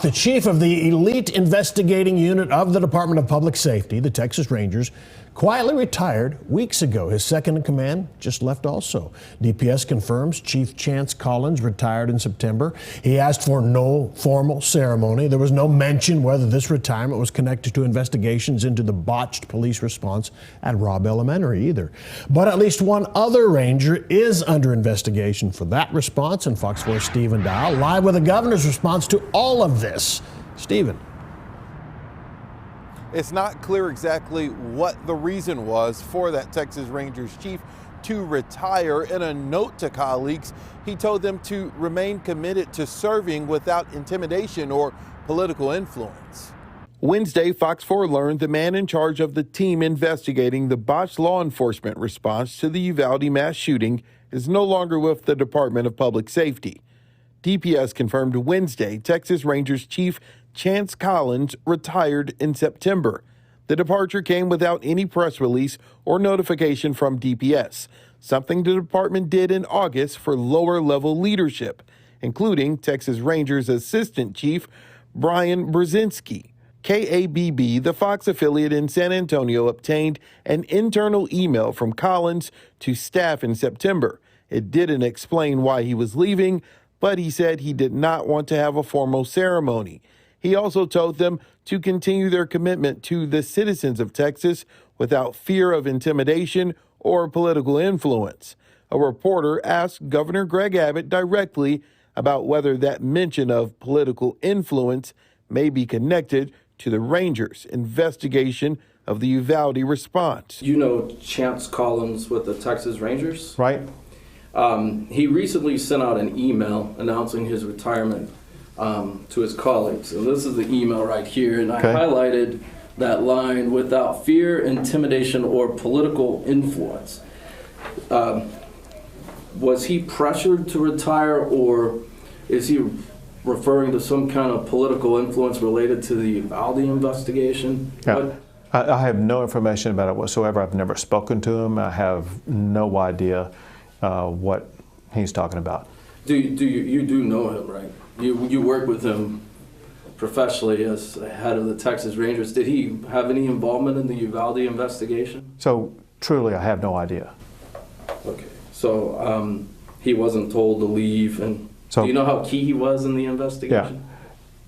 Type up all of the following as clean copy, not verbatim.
The chief of the elite investigating unit of the Department of Public Safety, the Texas Rangers, quietly retired weeks ago. His second in command just left also. DPS confirms Chief Chance Collins retired in September. He asked for no formal ceremony. There was no mention whether this retirement was connected to investigations into the botched police response at Robb Elementary either. But at least one other Ranger is under investigation for that response, and Fox 4's Stephen Dow live with the governor's response to all of this. Stephen. It's not clear exactly what the reason was for that Texas Rangers chief to retire. In a note to colleagues, he told them to remain committed to serving without intimidation or political influence. Wednesday, Fox 4 learned the man in charge of the team investigating the botched law enforcement response to the Uvalde mass shooting is no longer with the Department of Public Safety. DPS confirmed Wednesday Texas Rangers Chief Chance Collins retired in September. The departure came without any press release or notification from DPS, something the department did in August for lower-level leadership, including Texas Rangers Assistant Chief Brian Brzezinski. KABB, the Fox affiliate in San Antonio, obtained an internal email from Collins to staff in September. It didn't explain why he was leaving, but he said he did not want to have a formal ceremony. He also told them to continue their commitment to the citizens of Texas without fear of intimidation or political influence. A reporter asked Governor Greg Abbott directly about whether that mention of political influence may be connected to the Rangers' investigation of the Uvalde response. You know Chance Collins with the Texas Rangers? Right. He recently sent out an email announcing his retirement to his colleagues. And this is the email right here. And I highlighted that line, without fear, intimidation, or political influence. Was he pressured to retire, or is he referring to some kind of political influence related to the Uvalde investigation? Yeah. I have no information about it whatsoever. I've never spoken to him. I have no idea what he's talking about. You do know him, right? You work with him professionally as head of the Texas Rangers. Did he have any involvement in the Uvalde investigation? So truly, I have no idea. Okay, so he wasn't told to leave, and so, do you know how key he was in the investigation?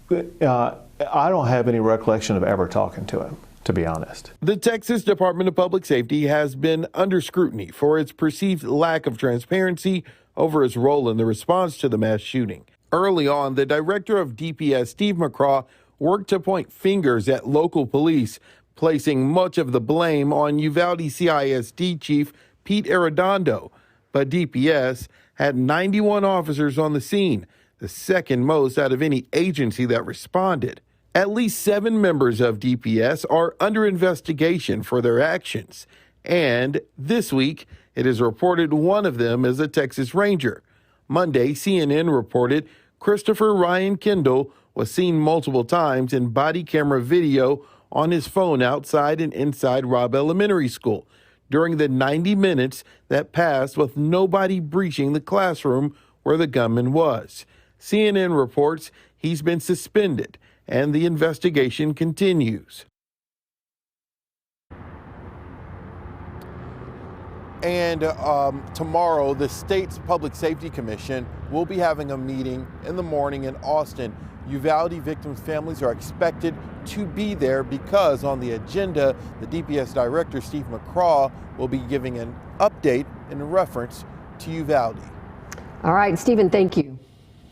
Yeah. I don't have any recollection of ever talking to him, to be honest. The Texas Department of Public Safety has been under scrutiny for its perceived lack of transparency over its role in the response to the mass shooting. Early on, the director of DPS, Steve McCraw, worked to point fingers at local police, placing much of the blame on Uvalde CISD Chief Pete Arredondo. But DPS had 91 officers on the scene, the second most out of any agency that responded. At least 7 members of DPS are under investigation for their actions. And this week, it is reported one of them is a Texas Ranger. Monday, CNN reported Christopher Ryan Kendall was seen multiple times in body camera video on his phone outside and inside Robb Elementary School during the 90 minutes that passed with nobody breaching the classroom where the gunman was. CNN reports he's been suspended and the investigation continues. And tomorrow, the state's Public Safety Commission will be having a meeting in the morning in Austin. Uvalde victims' families are expected to be there because on the agenda, the DPS director, Steve McCraw, will be giving an update in reference to Uvalde. All right, Stephen, thank you.